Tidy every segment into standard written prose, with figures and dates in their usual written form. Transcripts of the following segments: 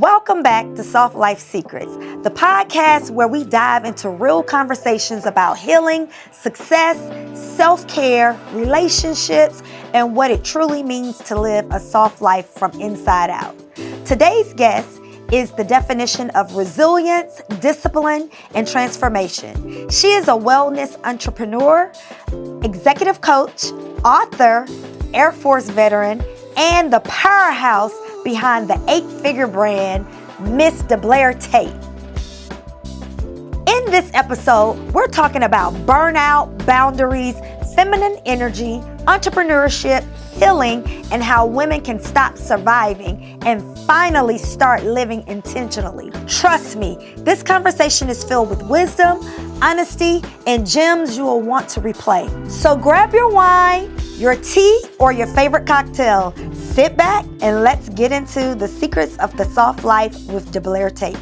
Welcome back to Soft Life Secrets, the podcast where we dive into real conversations about healing, success, self-care, relationships, and what it truly means to live a soft life from inside out. Today's guest is the definition of resilience, discipline, and transformation. She is a wellness entrepreneur, executive coach, author, Air Force veteran, and the powerhouse behind the 8-figure brand, Miss DeBlair Tate. In this episode, we're talking about burnout, boundaries, feminine energy, entrepreneurship, healing, and how women can stop surviving and finally start living intentionally. Trust me, this conversation is filled with wisdom, honesty, and gems you will want to replay. So grab your wine, your tea, or your favorite cocktail. Sit back and let's get into the secrets of the soft life with DeBlair Tate.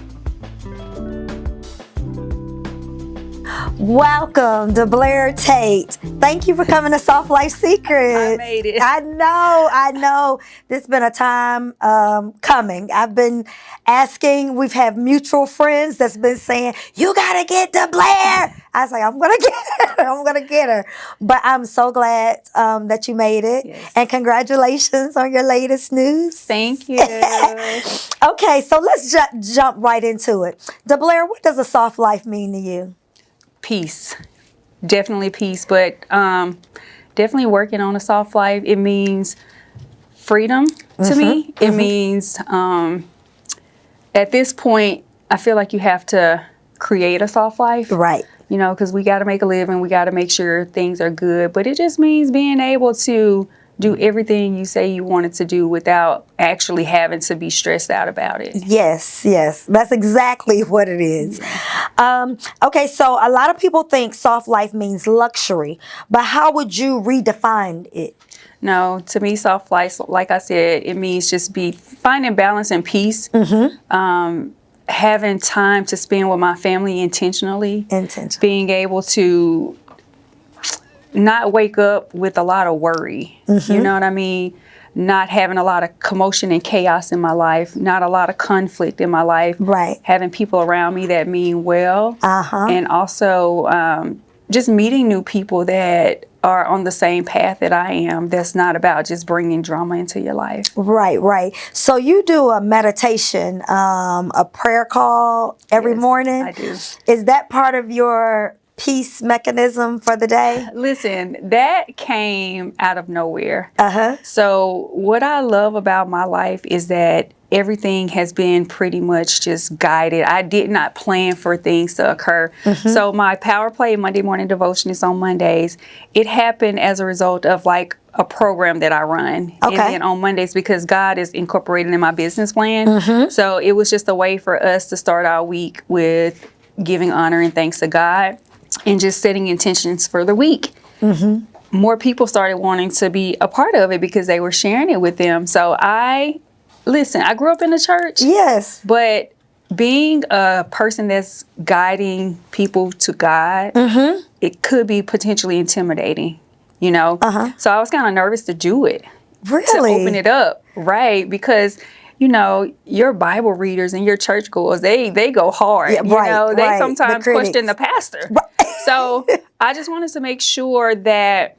Welcome, DeBlair Tate. Thank you for coming to Soft Life Secrets. I made it. I know. This has been a time coming. I've been asking. We've had mutual friends that's been saying, you got to get DeBlair. I was like, I'm going to get her. But I'm so glad that you made it. Yes. And congratulations on your latest news. Thank you. Okay, so let's jump right into it. DeBlair, what does a soft life mean to you? Peace. Definitely peace, but definitely working on a soft life. It means freedom to me. It means at this point, I feel like you have to create a soft life. Right. You know, because we got to make a living. We got to make sure things are good. But it just means being able to do everything you say you wanted to do without actually having to be stressed out about it. Yes. That's exactly what it is. Okay, so a lot of people think soft life means luxury, but how would you redefine it? No, to me, soft life, like I said, it means just finding balance and peace. Having time to spend with my family intentionally. Being able to not wake up with a lot of worry. You know what I mean? Not having a lot of commotion and chaos in my life, not a lot of conflict in my life. Right. Having people around me that mean well. And also just meeting new people that are on the same path that I am. That's not about just bringing drama into your life. Right. So you do a meditation, a prayer call every morning? I do. Is that part of your peace mechanism for the day? Listen, that came out of nowhere. So what I love about my life is that everything has been pretty much just guided. I did not plan for things to occur. So my Power Play Monday morning devotion is on Mondays. It happened as a result of like a program that I run. And then on Mondays, because God is incorporated in my business plan. So it was just a way for us to start our week with giving honor and thanks to God and just setting intentions for the week. More people started wanting to be a part of it because they were sharing it with them. So I grew up in the church. Yes. But being a person that's guiding people to God, it could be potentially intimidating, you know? So I was kind of nervous to do it. Really? To open it up, right? Because you know, your Bible readers and your churchgoers, they go hard. Yeah, They sometimes question the pastor. So I just wanted to make sure that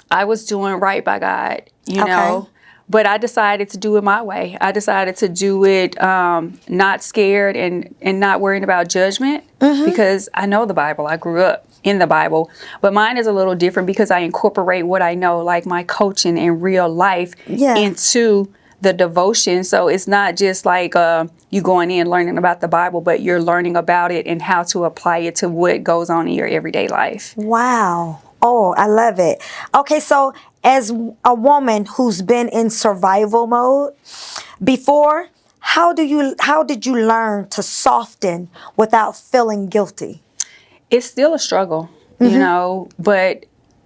I was doing right by God, you know. But I decided to do it my way. I decided to do it not scared and not worrying about judgment because I know the Bible. I grew up in the Bible. But mine is a little different because I incorporate what I know, like my coaching in real life, into the devotion. So it's not just like you going in learning about the Bible, but you're learning about it and how to apply it to what goes on in your everyday life. Wow. Oh, I love it. Okay, so as a woman who's been in survival mode before, how did you learn to soften without feeling guilty? It's still a struggle, you know, but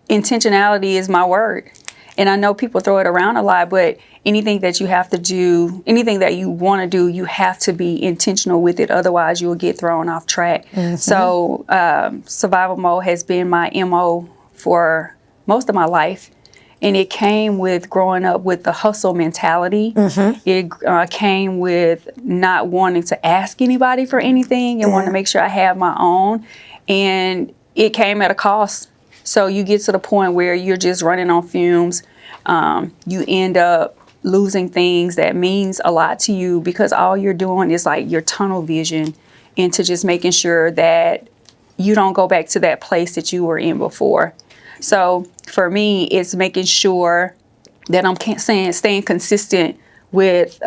intentionality is my word. And I know people throw it around a lot, but anything that you have to do, anything that you want to do, you have to be intentional with it. Otherwise, you will get thrown off track. So survival mode has been my MO for most of my life. And it came with growing up with the hustle mentality. It came with not wanting to ask anybody for anything and wanting to make sure I have my own. And it came at a cost. So you get to the point where you're just running on fumes. You end up losing things that means a lot to you because all you're doing is like your tunnel vision into just making sure that you don't go back to that place that you were in before. So for me, it's making sure that I'm staying consistent with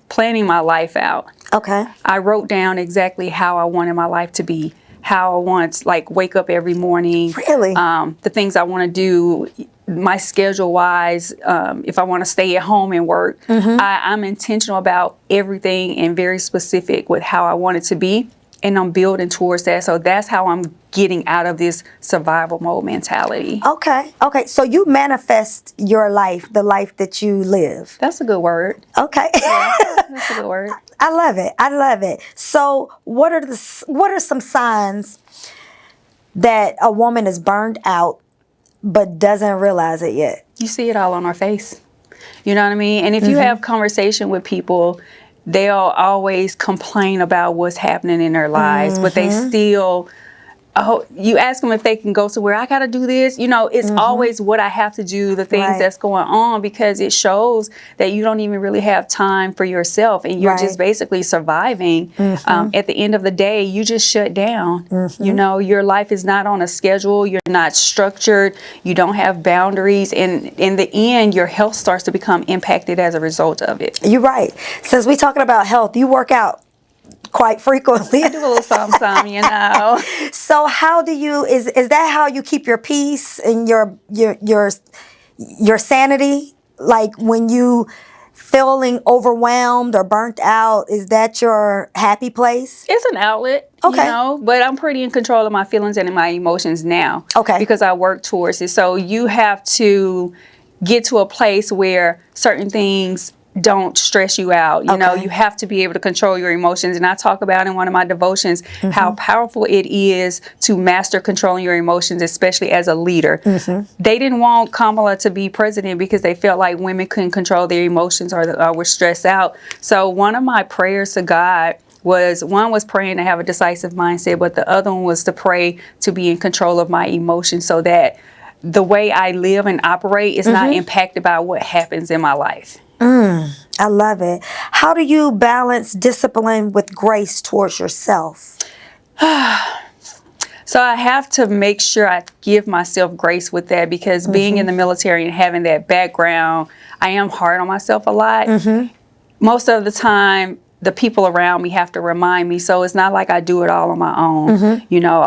planning my life out. Okay. I wrote down exactly how I wanted my life to be, how I want to like wake up every morning. Really? The things I want to do, my schedule wise, if I want to stay at home and work, I'm intentional about everything and very specific with how I want it to be. And I'm building towards that. So that's how I'm getting out of this survival mode mentality. Okay. So you manifest your life, the life that you live. That's a good word. Okay. Yeah, that's a good word. I love it. So what are some signs that a woman is burned out but doesn't realize it yet? You see it all on her face. You know what I mean? And if you have conversation with people, they'll always complain about what's happening in their lives, but they still, you ask them if they can go somewhere, I got to do this. You know, it's always what I have to do, the things that's going on, because it shows that you don't even really have time for yourself and you're just basically surviving. At the end of the day, you just shut down. You know, your life is not on a schedule. You're not structured. You don't have boundaries. And in the end, your health starts to become impacted as a result of it. You're right. Since we're talking about health, you work out quite frequently. I do a little something, you know. So how do you, is that how you keep your peace and your sanity? Like when you feeling overwhelmed or burnt out, is that your happy place? It's an outlet, you know, but I'm pretty in control of my feelings and my emotions now. Okay. Because I work towards it. So you have to get to a place where certain things don't stress you out. You know, you have to be able to control your emotions. And I talk about in one of my devotions how powerful it is to master controlling your emotions, especially as a leader. They didn't want Kamala to be president because they felt like women couldn't control their emotions or were stressed out. So one of my prayers to God was, one was praying to have a decisive mindset, but the other one was to pray to be in control of my emotions so that the way I live and operate is not impacted by what happens in my life. I love it. How do you balance discipline with grace towards yourself? So I have to make sure I give myself grace with that because being in the military and having that background, I am hard on myself a lot. Most of the time, the people around me have to remind me. So it's not like I do it all on my own. You know,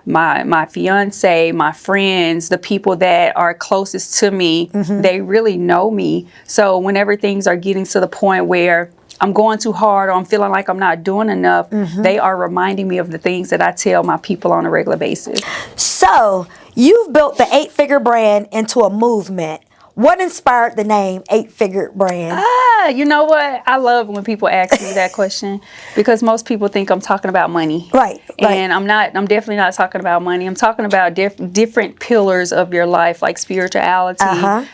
my fiance, my friends, the people that are closest to me, they really know me. So whenever things are getting to the point where I'm going too hard or I'm feeling like I'm not doing enough, they are reminding me of the things that I tell my people on a regular basis. So you've built the 8-figure brand into a movement. What inspired the name 8-figure brand? You know what? I love when people ask me that question because most people think I'm talking about money. Right. And I'm not. I'm definitely not talking about money. I'm talking about different pillars of your life, like spirituality,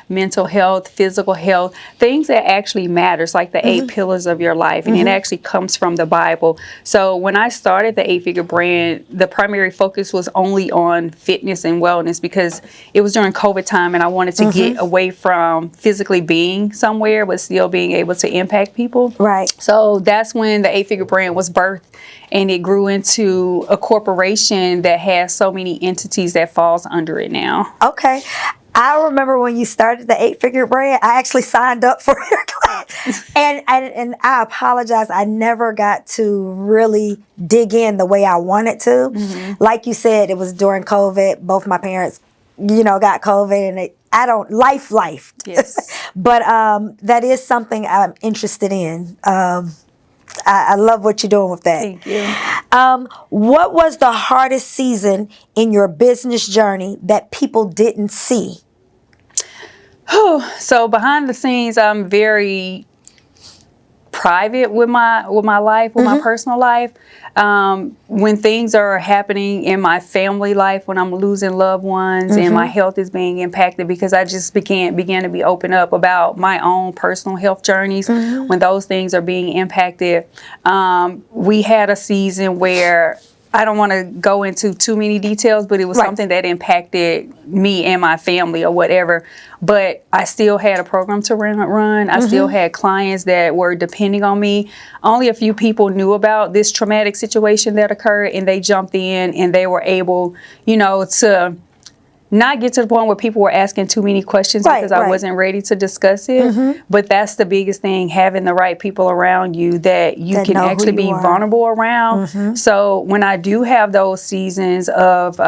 mental health, physical health, things that actually matters, like the 8 pillars of your life. And it actually comes from the Bible. So when I started the 8-figure brand, the primary focus was only on fitness and wellness because it was during COVID time and I wanted to get away from physically being somewhere but still being able to impact people. Right. So that's when the 8-figure brand was birthed, and it grew into a corporation that has so many entities that falls under it now. Okay. I remember when you started the 8-figure brand, I actually signed up for your class. And I apologize, I never got to really dig in the way I wanted to. Like you said, it was during COVID. Both my parents, you know, got COVID, and life. Yes. But that is something I'm interested in. I love what you're doing with that. Thank you. What was the hardest season in your business journey that people didn't see? So behind the scenes, I'm very private with my life, with my personal life. When things are happening in my family life, when I'm losing loved ones and my health is being impacted, because I just began to be open up about my own personal health journeys. When those things are being impacted, we had a season where, I don't want to go into too many details, but it was something that impacted me and my family or whatever. But I still had a program to run. I still had clients that were depending on me. Only a few people knew about this traumatic situation that occurred, and they jumped in and they were able, to not get to the point where people were asking too many questions because I wasn't ready to discuss it. But that's the biggest thing, having the right people around you that you can actually be vulnerable around. So when I do have those seasons of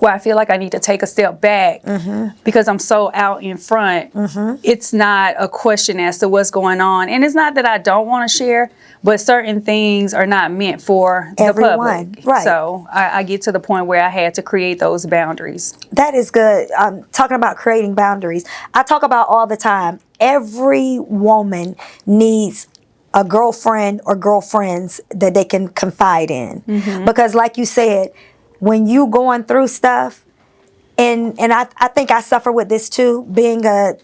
where I feel like I need to take a step back because I'm so out in front, it's not a question as to what's going on. And it's not that I don't want to share, but certain things are not meant for everyone. The public. So I get to the point where I had to create those boundaries. That is good. Talking about creating boundaries, I talk about all the time. Every woman needs a girlfriend or girlfriends that they can confide in. Because like you said, when you going through stuff, and I think I suffer with this too, being a,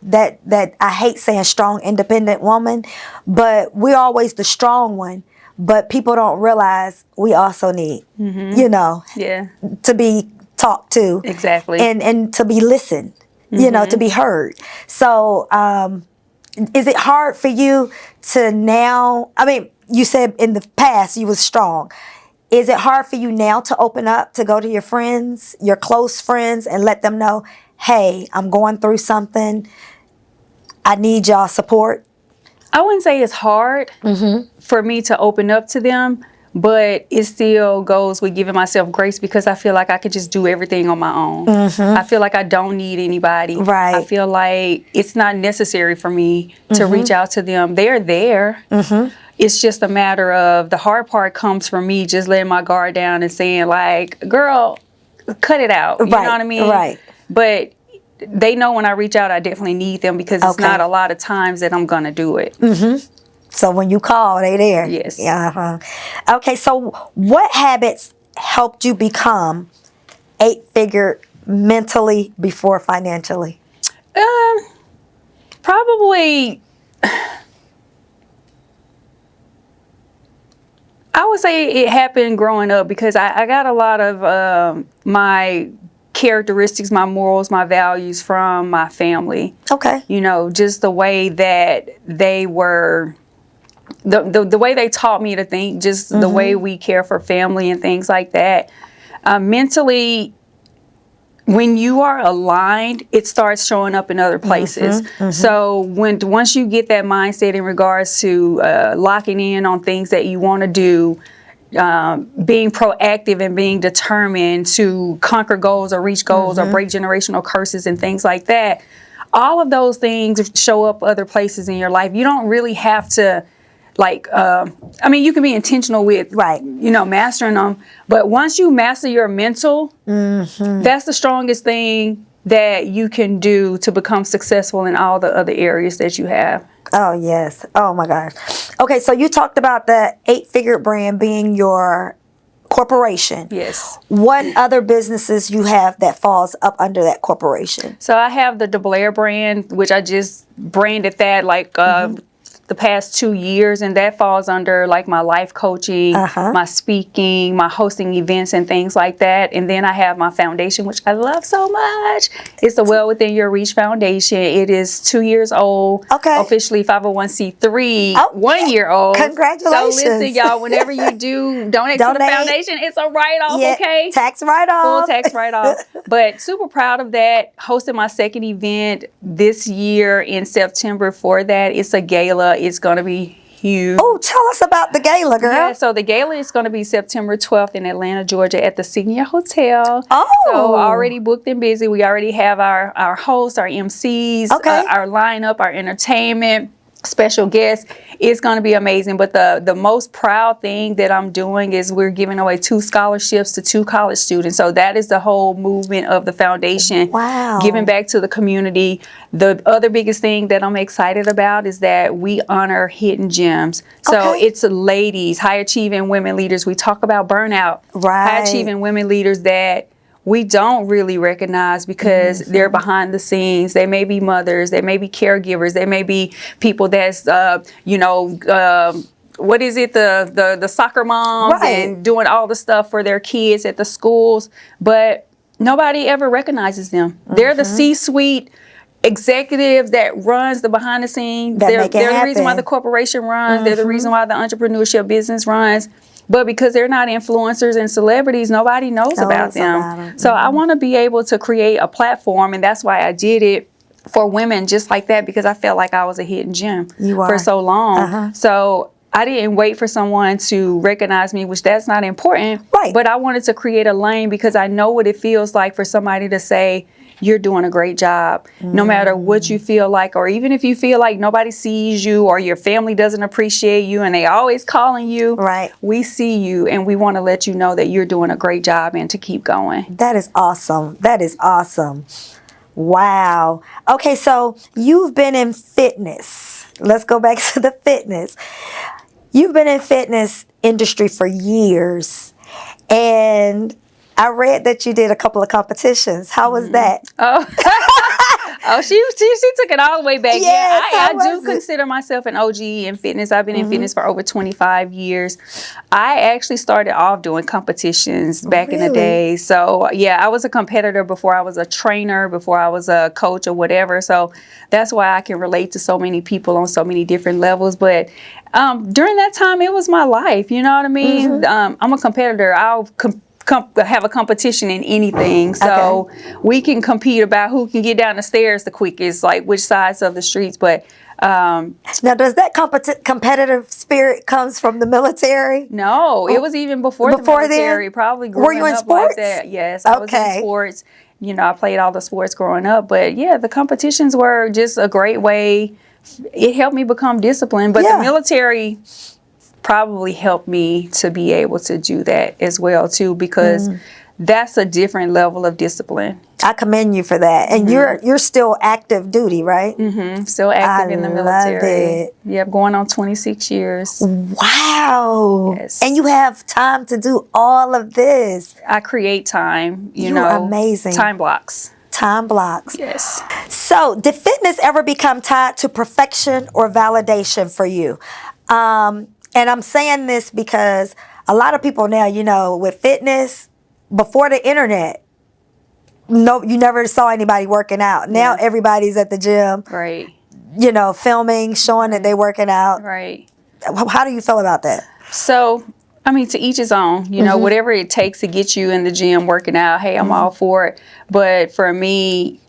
that I hate saying strong, independent woman, but we're always the strong one. But people don't realize we also need, to be talked to. Exactly. And to be listened, to be heard. So is it hard for you to now, you said in the past you was strong. Is it hard for you now to open up, to go to your friends, your close friends, and let them know, hey, I'm going through something. I need y'all support? I wouldn't say it's hard for me to open up to them, but it still goes with giving myself grace, because I feel like I could just do everything on my own. I feel like I don't need anybody. I feel like it's not necessary for me to reach out to them. They're there. It's just a matter of, the hard part comes from me just letting my guard down and saying, like, girl, cut it out. You know what I mean? But they know when I reach out, I definitely need them, because it's not a lot of times that I'm going to do it. So when you call, they there. Yes. Okay, so what habits helped you become 8-figure mentally before financially? Probably, I would say it happened growing up, because I got a lot of my characteristics, my morals, my values from my family. Just the way that they were, the way they taught me to think, just the way we care for family and things like that. Mentally, when you are aligned, it starts showing up in other places. So once you get that mindset in regards to locking in on things that you want to do, being proactive and being determined to conquer goals or reach goals or break generational curses and things like that, all of those things show up other places in your life. You don't really have to, you can be intentional with, mastering them. But once you master your mental, that's the strongest thing that you can do to become successful in all the other areas that you have. Oh, yes. Oh, my gosh. Okay, so you talked about the 8-figure brand being your corporation. Yes. What other businesses you have that falls up under that corporation? So I have the DeBlair brand, which I just branded that the past 2 years, and that falls under like my life coaching, my speaking, my hosting events and things like that. And then I have my foundation, which I love so much. It's the Well Within Your Reach Foundation. It is 2 years old. Officially 501c3, 1 year old. Congratulations. So listen, y'all, whenever you do donate to the foundation, it's a write-off, okay? Tax write-off. Full tax write-off. But super proud of that. Hosted my second event this year in September for that. It's a gala. It's going to be huge. Oh, tell us about the gala, girl. Yeah, so the gala is going to be September 12th in Atlanta, Georgia at the Signia Hotel. So already booked and busy. We already have our hosts, our MCs, our lineup, our entertainment. special guest. It's going to be amazing. But the most proud thing that I'm doing is we're giving away 2 scholarships to 2 college students. So that is the whole movement of the foundation. Wow. Giving back to the community. The other biggest thing that I'm excited about is that we honor hidden gems. So it's ladies, high achieving women leaders. We talk about burnout. Right. High achieving women leaders that we don't really recognize because they're behind the scenes. They may be mothers, they may be caregivers, they may be people that's, what is it, the soccer moms and doing all the stuff for their kids at the schools, but nobody ever recognizes them. They're the C-suite executives that runs the behind the scenes. They're the reason why the corporation runs. They're the reason why the entrepreneurship business runs. But because they're not influencers and celebrities, nobody knows about them. So I want to be able to create a platform, and that's why I did it for women just like that, because I felt like I was a hidden gem for so long. So I didn't wait for someone to recognize me, which that's not important. Right. But I wanted to create a lane because I know what it feels like for somebody to say, you're doing a great job, no matter what you feel like, or even if you feel like nobody sees you or your family doesn't appreciate you and they always calling you. Right. We see you and we want to let you know that you're doing a great job and to keep going. That is awesome. That is awesome. Wow. Okay, so you've been in fitness. Let's go back to the fitness. You've been in fitness industry for years, and I read that you did a couple of competitions. How was that? She took it all the way back. Yes, I do consider myself an OG in fitness. I've been in fitness for over 25 years. I actually started off doing competitions back in the day. So I was a competitor before I was a trainer, before I was a coach or whatever. So that's why I can relate to so many people on so many different levels. But during that time, it was my life. You know what I mean? I'm a competitor. I'll have a competition in anything, so we can compete about who can get down the stairs the quickest, like which sides of the streets. But now, does that competitive spirit comes from the military? No, it was even before the military. Then? Probably growing Were you in up sports? Like that. Yes, I was in sports. You know, I played all the sports growing up. But the competitions were just a great way. It helped me become disciplined. But the military probably helped me to be able to do that as well too, because that's a different level of discipline. I commend you for that. And you're still active duty, right? Still active in the military. Love it. Yep, going on 26 years. Wow. Yes. And you have time to do all of this. I create time, you You're know. amazing. Time blocks. Time blocks. Yes. So, did fitness ever become tied to perfection or validation for you? And I'm saying this because a lot of people now, you know, with fitness, before the internet, no, you never saw anybody working out. Now everybody's at the gym, right? You know, filming, showing that they're working out. Right. How do you feel about that? So, I mean, to each his own, you know, whatever it takes to get you in the gym working out, hey, I'm all for it. But for me,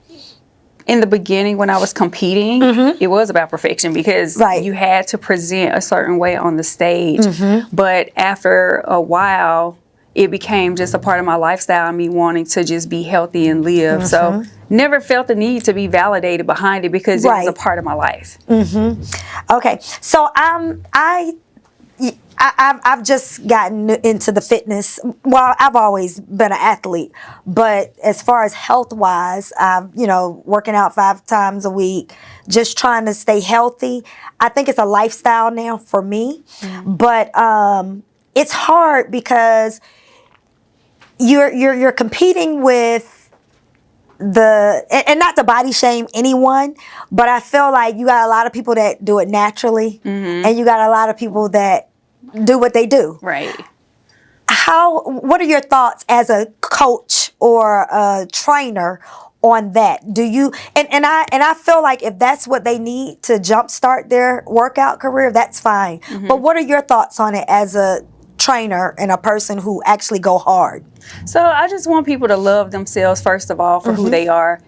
in the beginning when I was competing, it was about perfection because you had to present a certain way on the stage. But after a while, it became just a part of my lifestyle, me wanting to just be healthy and live. So never felt the need to be validated behind it because it was a part of my life. Okay, so I've just gotten into the fitness. Well, I've always been an athlete, but as far as health-wise, working out 5 times a week, just trying to stay healthy. I think it's a lifestyle now for me, but it's hard because you're competing with and not to body shame anyone, but I feel like you got a lot of people that do it naturally, and you got a lot of people that do what they do. Right. What are your thoughts as a coach or a trainer on that? Do you and I feel like if that's what they need to jumpstart their workout career, that's fine. But what are your thoughts on it as a trainer and a person who actually go hard? So I just want people to love themselves first of all for who they are.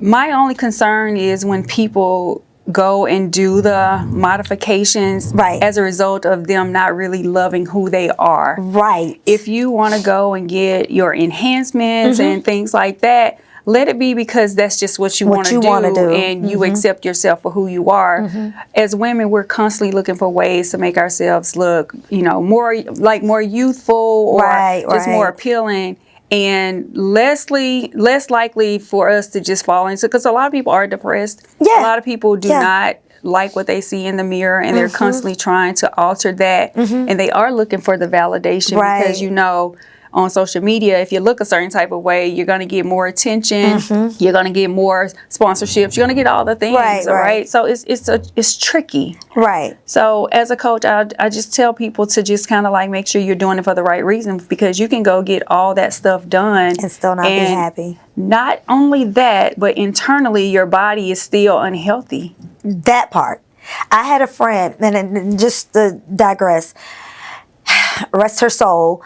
My only concern is when people go and do the modifications as a result of them not really loving who they are. Right. If you want to go and get your enhancements and things like that, let it be because that's just what you want to do, and you accept yourself for who you are. As women, we're constantly looking for ways to make ourselves look, more youthful or just more appealing, and less likely for us to just fall into, because a lot of people are depressed. A lot of people do not like what they see in the mirror, and they're constantly trying to alter that, and they are looking for the validation because on social media, if you look a certain type of way, you're going to get more attention, you're going to get more sponsorships, you're going to get all the things, right? So it's tricky. Right. So as a coach, I just tell people to just kind of like make sure you're doing it for the right reasons, because you can go get all that stuff done and still not be happy. Not only that, but internally your body is still unhealthy. That part. I had a friend, and just to digress, rest her soul,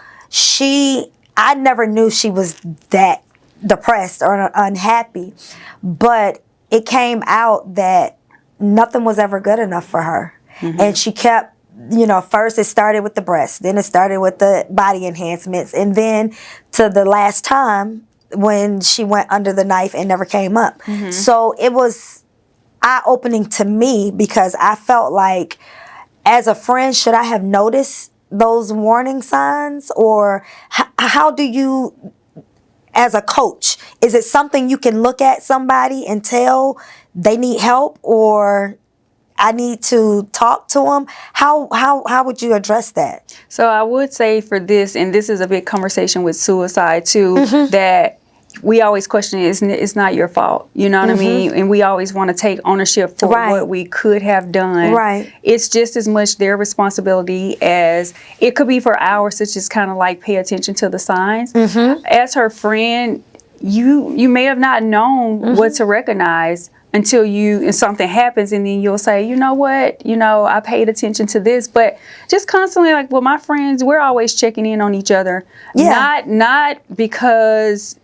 I never knew she was that depressed or unhappy, but it came out that nothing was ever good enough for her. And she kept, first it started with the breast, then it started with the body enhancements, and then to the last time when she went under the knife and never came up. So it was eye-opening to me, because I felt like, as a friend, should I have noticed those warning signs? Or how do you, as a coach, is it something you can look at somebody and tell they need help, or I need to talk to them? How would you address that? So I would say for this, and this is a big conversation with suicide too, that we always question it's not your fault, you know what I mean? And we always want to take ownership for what we could have done. Right. It's just as much their responsibility as it could be for ours to just kind of like pay attention to the signs. As her friend, you may have not known what to recognize until something happens, and then you'll say, you know what, I paid attention to this. But just constantly, like with my friends, we're always checking in on each other. Not because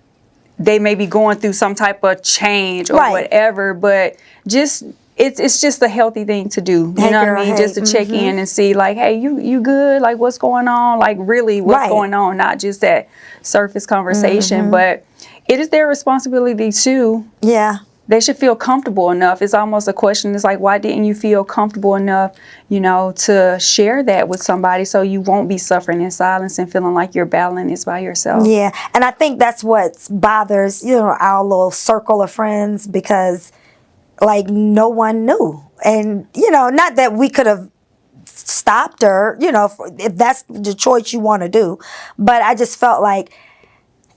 they may be going through some type of change or whatever, but just it's just a healthy thing to do. You know what I mean? Just to check in and see, like, hey, you good? Like, what's going on? Like, really, what's going on? Not just that surface conversation, but it is their responsibility too. Yeah. They should feel comfortable enough. It's almost a question. It's like, why didn't you feel comfortable enough, to share that with somebody, so you won't be suffering in silence and feeling like you're battling this by yourself? Yeah. And I think that's what bothers, our little circle of friends, because like no one knew. And, not that we could have stopped her, if that's the choice you want to do. But I just felt like,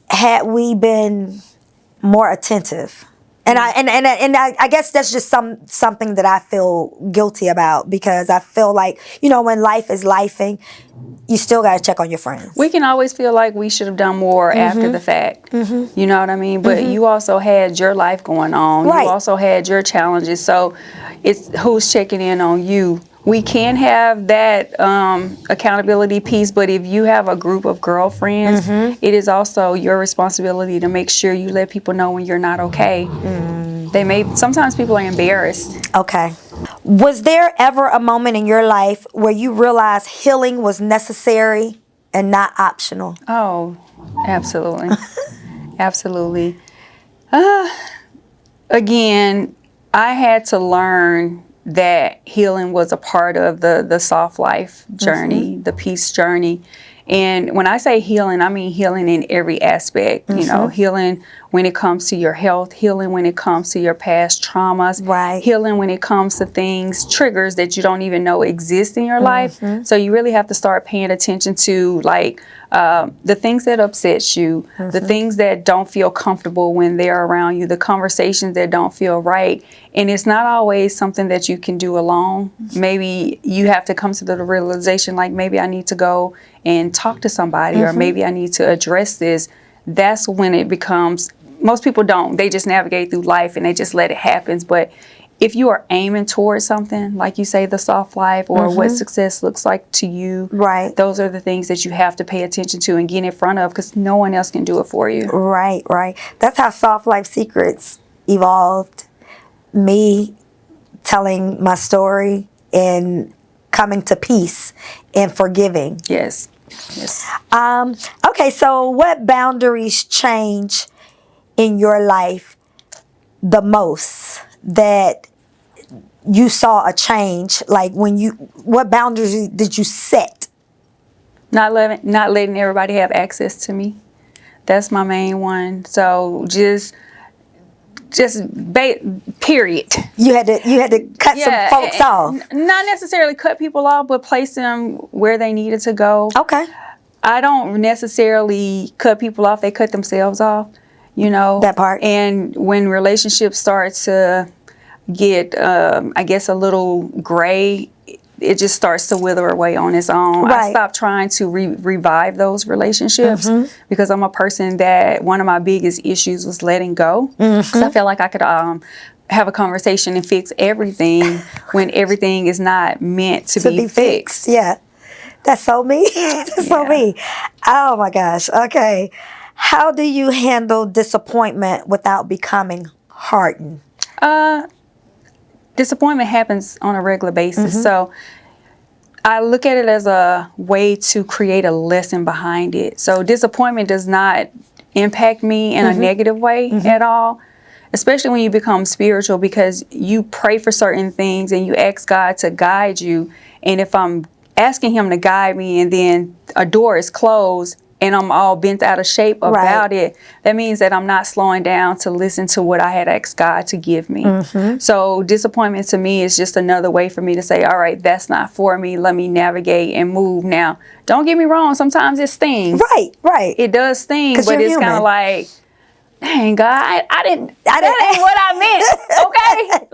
had we been more attentive, and I guess that's just something that I feel guilty about, because I feel like, when life is lifing, you still got to check on your friends. We can always feel like we should have done more after the fact. You know what I mean? But you also had your life going on. You also had your challenges. So it's who's checking in on you. We can have that accountability piece, but if you have a group of girlfriends, it is also your responsibility to make sure you let people know when you're not okay. Sometimes people are embarrassed. Okay. Was there ever a moment in your life where you realized healing was necessary and not optional? Oh, absolutely. Absolutely. Again, I had to learn that healing was a part of the soft life journey, the peace journey. And when I say healing, I mean healing in every aspect, healing when it comes to your health, healing when it comes to your past traumas, healing when it comes to triggers that you don't even know exist in your life. So you really have to start paying attention to the things that upset you, the things that don't feel comfortable when they're around you, the conversations that don't feel right. And it's not always something that you can do alone. Maybe you have to come to the realization, like, maybe I need to go and talk to somebody, or maybe I need to address this. That's when it becomes, most people don't. They just navigate through life and they just let it happen. But if you are aiming towards something, like you say, the soft life, or what success looks like to you, those are the things that you have to pay attention to and get in front of, because no one else can do it for you. Right. That's how Soft Life Secrets evolved. Me telling my story and coming to peace and forgiving. Yes. Okay, so what boundaries change in your life the most that you saw a change? Like what boundaries did you set? Not letting everybody have access to me. That's my main one. So period. You had to cut some folks off. Not necessarily cut people off, but place them where they needed to go. Okay. I don't necessarily cut people off. They cut themselves off, That part. And when relationships start to get, I guess, a little gray, it just starts to wither away on its own. Right. I stopped trying to revive those relationships because I'm a person that one of my biggest issues was letting go. Because I felt like I could have a conversation and fix everything when everything is not meant to be fixed. Yeah. That's so me. That's so me. Oh my gosh. Okay. How do you handle disappointment without becoming hardened? Disappointment happens on a regular basis. So I look at it as a way to create a lesson behind it. So disappointment does not impact me in a negative way at all, especially when you become spiritual, because you pray for certain things and you ask God to guide you. And if I'm asking him to guide me and then a door is closed and I'm all bent out of shape about it, that means that I'm not slowing down to listen to what I had asked God to give me. So disappointment to me is just another way for me to say, all right, that's not for me. Let me navigate and move now. Don't get me wrong. Sometimes it stings. Right. It does sting, but it's kind of like, dang, God, that ain't what I meant. Okay?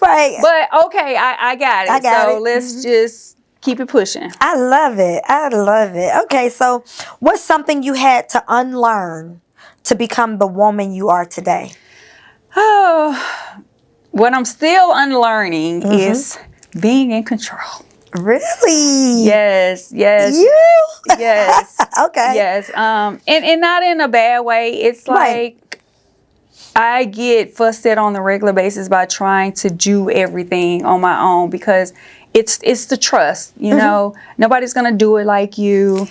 Right. But okay, I got it. So let's just keep it pushing. I love it. Okay, so what's something you had to unlearn to become the woman you are today? Oh, what I'm still unlearning is being in control. Really? Yes. You? Yes. Okay. Yes. And not in a bad way. It's like I get fussed at on the regular basis by trying to do everything on my own because it's the trust, Nobody's gonna do it like you.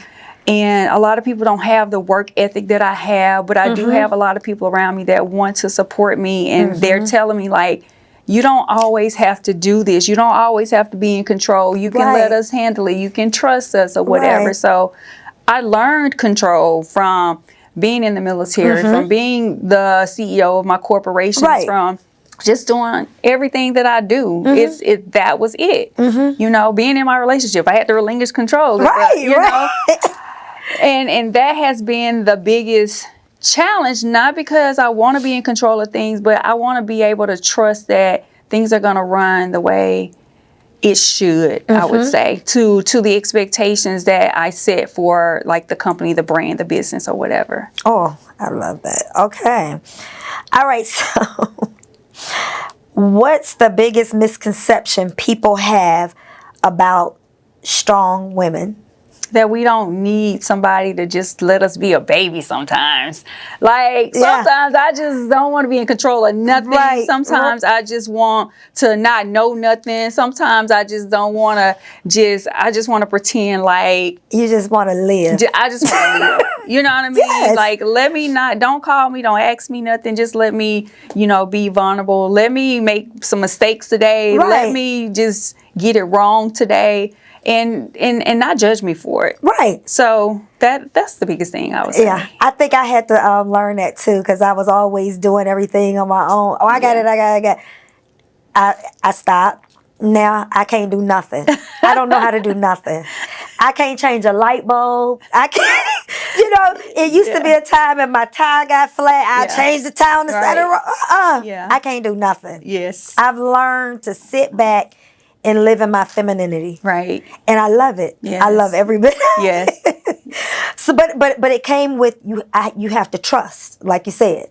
And a lot of people don't have the work ethic that I have, but I do have a lot of people around me that want to support me, and they're telling me like, you don't always have to do this. You don't always have to be in control. You can let us handle it. You can trust us or whatever. So I learned control from being in the military, from being the CEO of my corporations, from just doing everything that I do. That was it. Being in my relationship, I had to relinquish control. Right. And that has been the biggest challenge, not because I want to be in control of things, but I want to be able to trust that things are going to run the way it should, I would say, to the expectations that I set for like the company, the brand, the business, or whatever. Oh, I love that. Okay. All right. So what's the biggest misconception people have about strong women? That we don't need somebody to just let us be a baby sometimes. Like, sometimes I just don't want to be in control of nothing. Sometimes I just want to not know nothing. Sometimes I just don't want to I just want to pretend like. You just want to live. I just want to live. You know what I mean? Yes. Like, don't call me, don't ask me nothing. Just let me, be vulnerable. Let me make some mistakes today. Let me just get it wrong today. And not judge me for it. Right. So that's the biggest thing I would say. Yeah, I think I had to learn that too, because I was always doing everything on my own. Oh, I got it. I stopped. Now I can't do nothing. I don't know how to do nothing. I can't change a light bulb. I can't. It used to be a time if my tire got flat, I changed the tire on the side of the road. I can't do nothing. Yes. I've learned to sit back and live in my femininity. Right. And I love it. Yes. I love every bit. Yes. So, but it came with you. You have to trust, like you said.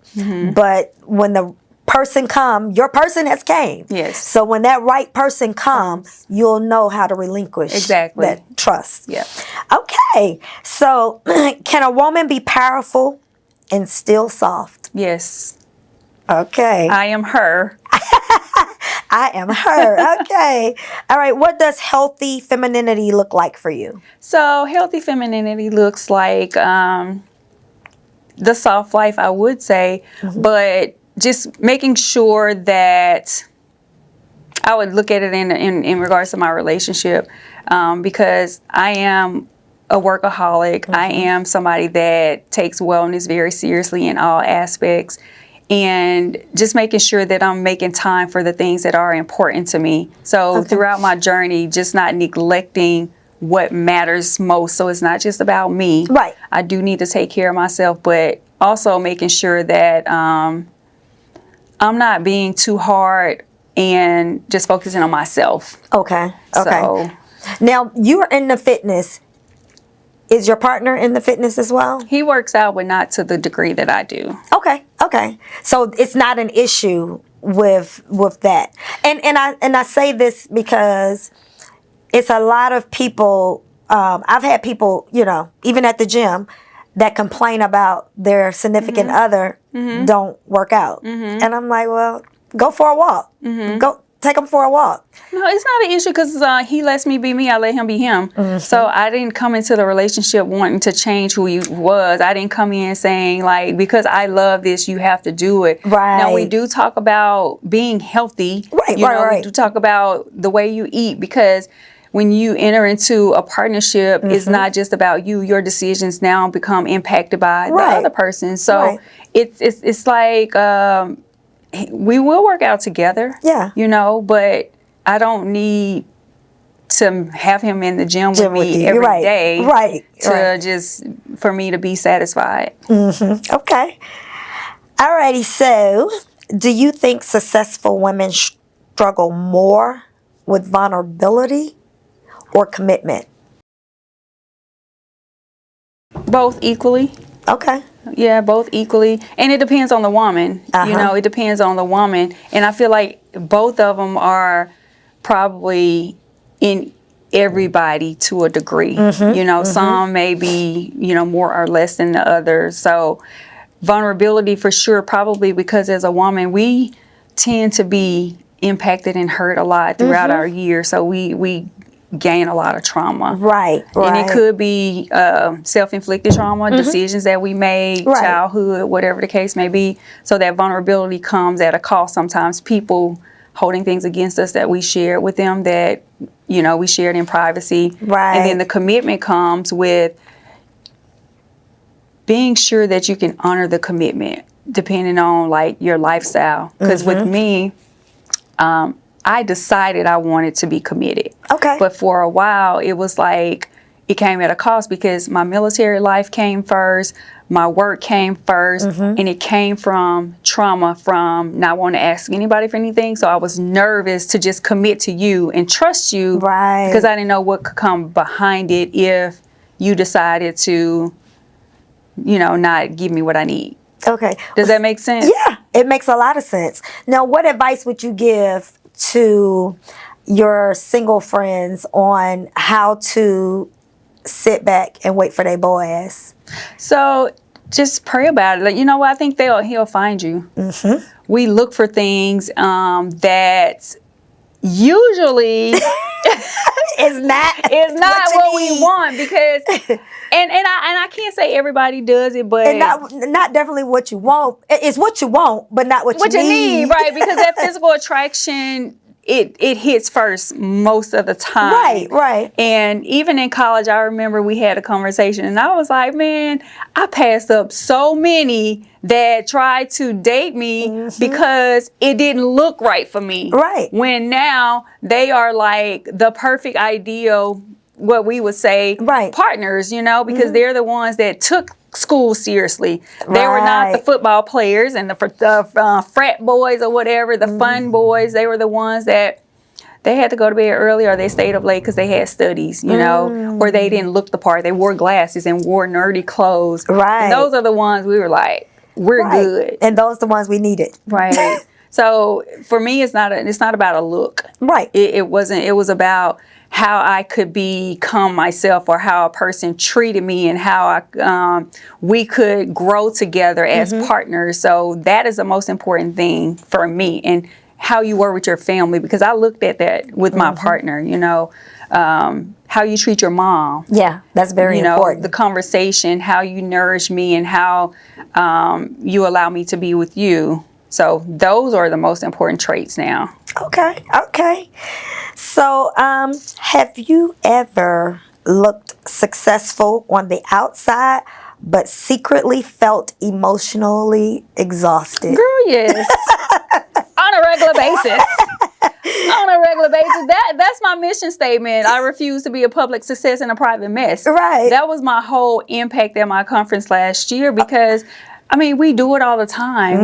But when the person come, your person has came. Yes. So when that right person comes, you'll know how to relinquish that trust. Yeah. Okay. So can a woman be powerful and still soft? Yes. Okay. I am her. I am her. Okay. All right. What does healthy femininity look like for you? So healthy femininity looks like the soft life, I would say, but just making sure that I would look at it in regards to my relationship, because I am a workaholic. I am somebody that takes wellness very seriously in all aspects, and just making sure that I'm making time for the things that are important to me. So throughout my journey, just not neglecting what matters most. So it's not just about me. Right. I do need to take care of myself, but also making sure that I'm not being too hard and just focusing on myself. Okay. So, Now, you're in the fitness. Is your partner in the fitness as well? he works out, but not to the degree that I do. Okay. So it's not an issue with that. And I say this because it's a lot of people. I've had people, even at the gym, that complain about their significant other don't work out, and I'm like, well, go for a walk. Go take them for a walk. No, it's not an issue because he lets me be me. I let him be him. So I didn't come into the relationship wanting to change who he was. I didn't come in saying, like, because I love this, you have to do it. Right. Now, we do talk about being healthy. Right. We do talk about the way you eat, because when you enter into a partnership, it's not just about you. Your decisions now become impacted by the other person. So it's like we will work out together. Yeah. But I don't need to have him in the gym with me every day. Right. Just for me to be satisfied. Okay. Alrighty. So, do you think successful women struggle more with vulnerability or commitment? Both equally. Okay. Yeah, both equally. And it depends on the woman. It depends on the woman. And I feel like both of them are probably in everybody to a degree. Some may be, more or less than the others. So vulnerability for sure, probably because as a woman, we tend to be impacted and hurt a lot throughout our years. So we gain a lot of trauma. Right. And it could be self-inflicted trauma, decisions that we made, childhood, whatever the case may be. So that vulnerability comes at a cost. Sometimes people holding things against us that we shared with them that, we shared in privacy. Right. And then the commitment comes with being sure that you can honor the commitment depending on like your lifestyle. Because with me, I decided I wanted to be committed. Okay. But for a while, it was like it came at a cost because my military life came first, my work came first, and it came from trauma from not wanting to ask anybody for anything. So I was nervous to just commit to you and trust you because I didn't know what could come behind it if you decided to, not give me what I need. Okay. Does that make sense? Yeah, it makes a lot of sense. Now, what advice would you give to your single friends on how to sit back and wait for their boys? So just pray about it. Like, you know what? I think he'll find you. We look for things that usually is not what we want because and I can't say everybody does it, but and not definitely what you want. It's what you want, but not what you need. Right? Because that physical attraction, it hits first most of the time. Right. And even in college, I remember we had a conversation, and I was like, man, I passed up so many that tried to date me because it didn't look right for me. Right. When now they are like the perfect ideal, what we would say, partners, because they're the ones that took school seriously. They were not the football players and the frat boys or whatever, the fun boys. They were the ones that they had to go to bed early or they stayed up late because they had studies, or they didn't look the part. They wore glasses and wore nerdy clothes. Right. And those are the ones we were like, we're good. And those are the ones we needed. Right. So for me, it's not about a look. Right. It wasn't. It was about how I could become myself, or how a person treated me, and how we could grow together as partners. So that is the most important thing for me, and how you were with your family, because I looked at that with my partner. how you treat your mom. Yeah, that's very important. The conversation, how you nourish me, and how you allow me to be with you. So those are the most important traits now. Okay. So have you ever looked successful on the outside, but secretly felt emotionally exhausted? Girl, yes. On a regular basis. That's my mission statement. I refuse to be a public success and a private mess. Right. That was my whole impact at my conference last year, because we do it all the time,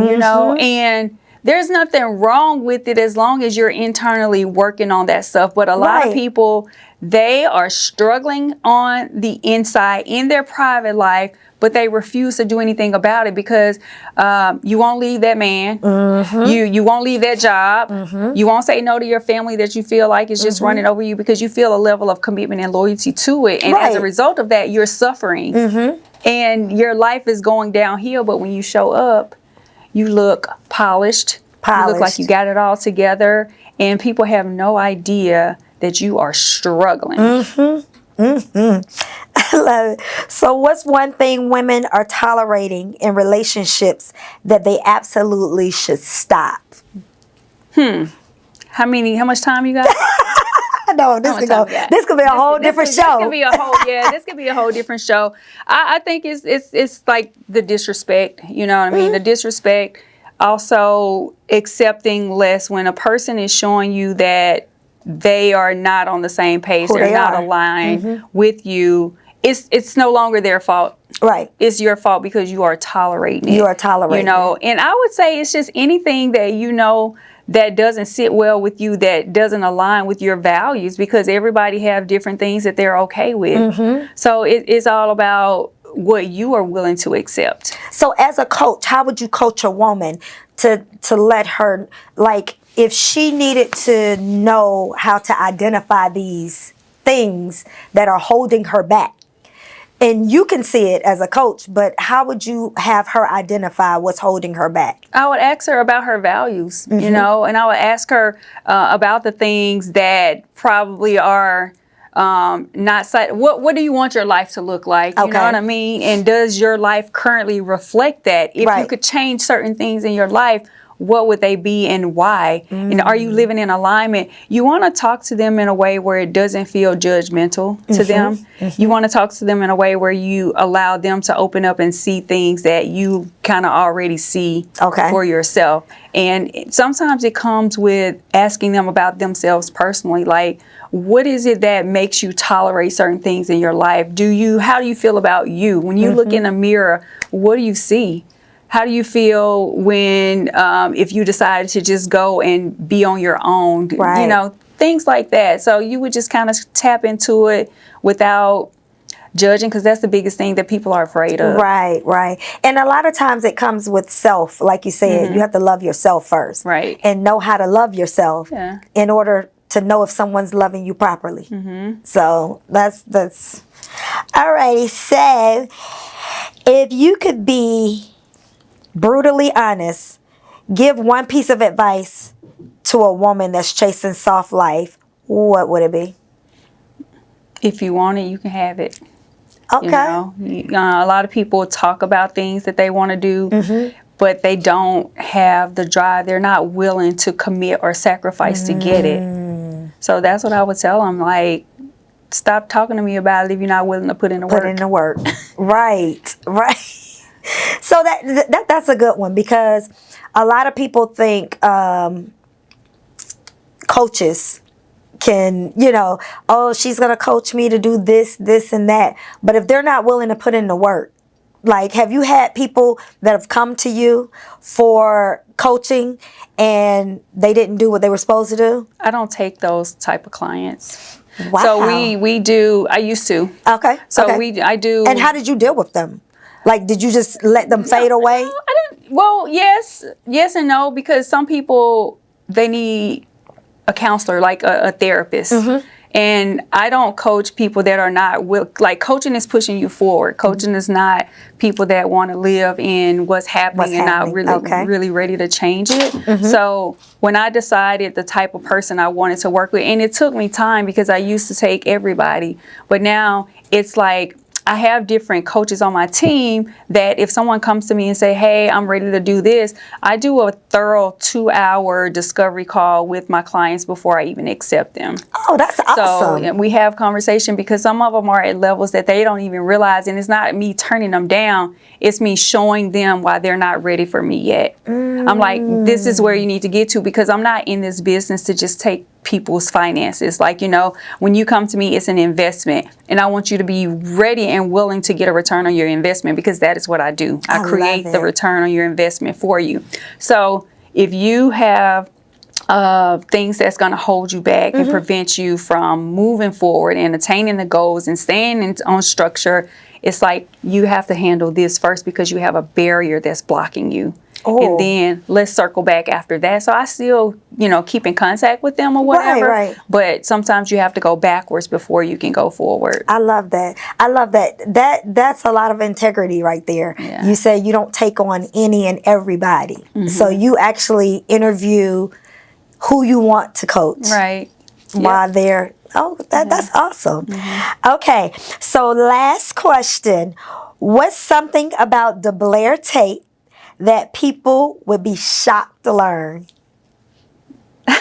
and there's nothing wrong with it as long as you're internally working on that stuff. But a lot of people, they are struggling on the inside in their private life, but they refuse to do anything about it because you won't leave that man. You won't leave that job. You won't say no to your family that you feel like is just running over you, because you feel a level of commitment and loyalty to it. And as a result of that, you're suffering. And your life is going downhill. But when you show up, you look polished. You look like you got it all together. And people have no idea that you are struggling. I love it. So what's one thing women are tolerating in relationships that they absolutely should stop? How much time you got? No, this could be a whole different show. This could be a whole different show. I think it's like the disrespect, you know what I mean? The disrespect, also accepting less when a person is showing you that they are not on the same page, they're not aligned with you. It's no longer their fault. Right. It's your fault because you are tolerating it. You are tolerating it. And I would say it's just anything that that doesn't sit well with you, that doesn't align with your values, because everybody have different things that they're okay with. So it's all about what you are willing to accept. So as a coach, how would you coach a woman to let her, like, if she needed to know how to identify these things that are holding her back? And you can see it as a coach, but how would you have her identify what's holding her back? I would ask her about her values, and I would ask her about the things that probably are not. What do you want your life to look like? You know what I mean? And does your life currently reflect that? If you could change certain things in your life, what would they be and why? And are you living in alignment? You want to talk to them in a way where it doesn't feel judgmental to them. You want to talk to them in a way where you allow them to open up and see things that you kind of already see for yourself. And sometimes it comes with asking them about themselves personally, like, what is it that makes you tolerate certain things in your life? How do you feel about you? When you look in a mirror, what do you see? How do you feel when, if you decided to just go and be on your own? Things like that. So you would just kind of tap into it without judging, because that's the biggest thing that people are afraid of. Right. And a lot of times it comes with self. Like you said, you have to love yourself first. Right. And know how to love yourself in order to know if someone's loving you properly. So that's alrighty. So if you could be brutally honest, give one piece of advice to a woman that's chasing soft life, what would it be? If you want it, you can have it. Okay. A lot of people talk about things that they want to do, but they don't have the drive. They're not willing to commit or sacrifice to get it. So that's what I would tell them. Like, stop talking to me about it if you're not willing to put in the work. Put in the work. Right. So that's a good one, because a lot of people think coaches can, she's going to coach me to do this, and that. But if they're not willing to put in the work, like, have you had people that have come to you for coaching and they didn't do what they were supposed to do? I don't take those type of clients. Wow. So we do, I used to. Okay. So I do. And how did you deal with them? Like, did you just let them fade away? No, I didn't. Well, yes and no, because some people, they need a counselor, like a therapist. And I don't coach people that are not, like coaching is pushing you forward. Coaching is not people that want to live in what's happening and not really ready to change it. So when I decided the type of person I wanted to work with, and it took me time because I used to take everybody, but now it's like, I have different coaches on my team that if someone comes to me and say, hey, I'm ready to do this, I do a thorough 2-hour discovery call with my clients before I even accept them. Oh, that's awesome. So we have conversation because some of them are at levels that they don't even realize. And it's not me turning them down. It's me showing them why they're not ready for me yet. I'm like, this is where you need to get to, because I'm not in this business to just take people's finances. Like, when you come to me, it's an investment, and I want you to be ready and willing to get a return on your investment, because that is what I do. I create the return on your investment for you. So if you have things that's going to hold you back and prevent you from moving forward and attaining the goals and staying on structure, it's like you have to handle this first, because you have a barrier that's blocking you. And then let's circle back after that. So I still, keep in contact with them or whatever. Right. But sometimes you have to go backwards before you can go forward. I love that. That's a lot of integrity right there. Yeah. You say you don't take on any and everybody. So you actually interview who you want to coach. Right. While they're, that's awesome. Okay. So last question. What's something about DeBlair Tate that people would be shocked to learn? I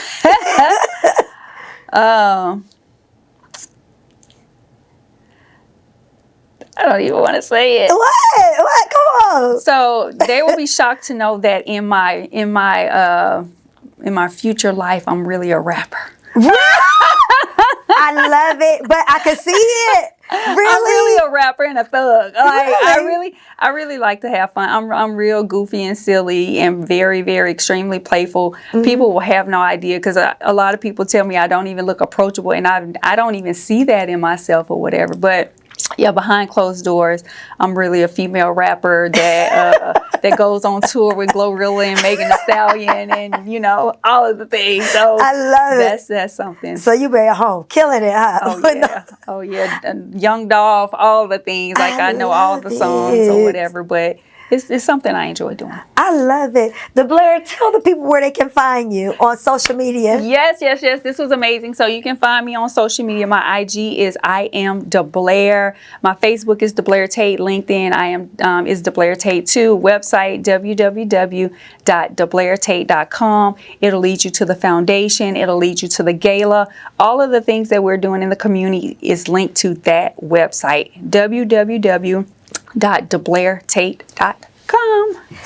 don't even want to say it. What? Come on. So they will be shocked to know that in my future life, I'm really a rapper. I love it, but I can see it. Really? I'm really a rapper and a thug. Like, I really like to have fun. I'm real goofy and silly and very, very extremely playful. People will have no idea, because a lot of people tell me I don't even look approachable, and I don't even see that in myself or whatever. But yeah, behind closed doors, I'm really a female rapper that goes on tour with Glorilla and Megan Thee Stallion and, all of the things. So I love it. That's something. So you be at home killing it, huh? Oh yeah. Young Dolph, all the things. Like I know all the songs or whatever, but it's something I enjoy doing. I love it. DeBlair, tell the people where they can find you on social media. Yes. This was amazing. So you can find me on social media. My IG is I am DeBlair. My Facebook is DeBlair Tate. LinkedIn is DeBlair Tate too. Website www.DeBlairTate.com. It'll lead you to the foundation. It'll lead you to the gala. All of the things that we're doing in the community is linked to that website. www.DeBlairTate.com.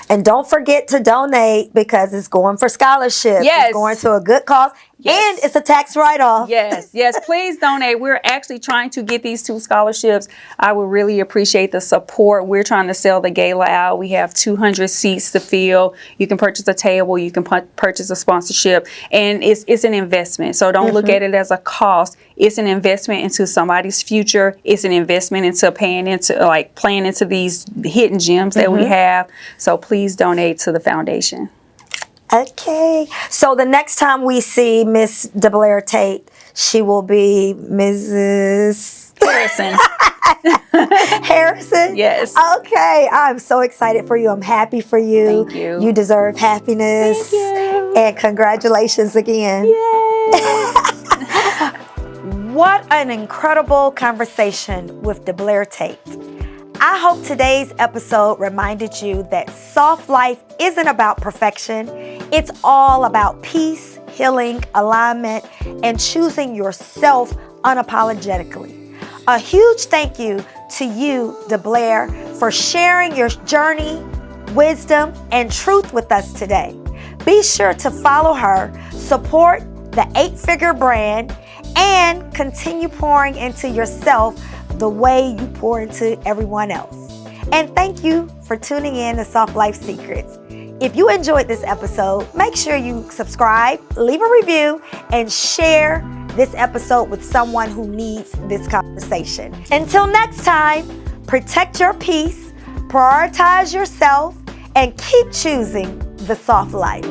And don't forget to donate, because it's going for scholarships. Yes. It's going to a good cause. Yes. And it's a tax write-off. Yes, please donate. We're actually trying to get these 2 scholarships. I would really appreciate the support. We're trying to sell the gala out. We have 200 seats to fill. You can purchase a table. You can purchase a sponsorship. And it's an investment. So don't look at it as a cost. It's an investment into somebody's future. It's an investment into playing into these hidden gems that we have. So please donate to the foundation. Okay. So the next time we see Miss DeBlair Tate, she will be Mrs. Harrison. Harrison? Yes. Okay. I'm so excited for you. I'm happy for you. Thank you. You deserve happiness. Thank you. And congratulations again. Yay. What an incredible conversation with DeBlair Tate. I hope today's episode reminded you that soft life isn't about perfection. It's all about peace, healing, alignment, and choosing yourself unapologetically. A huge thank you to you, DeBlair, for sharing your journey, wisdom, and truth with us today. Be sure to follow her, support the 8-figure brand, and continue pouring into yourself the way you pour into everyone else. And thank you for tuning in to Soft Life Secrets. If you enjoyed this episode, make sure you subscribe, leave a review, and share this episode with someone who needs this conversation. Until next time, protect your peace, prioritize yourself, and keep choosing the soft life.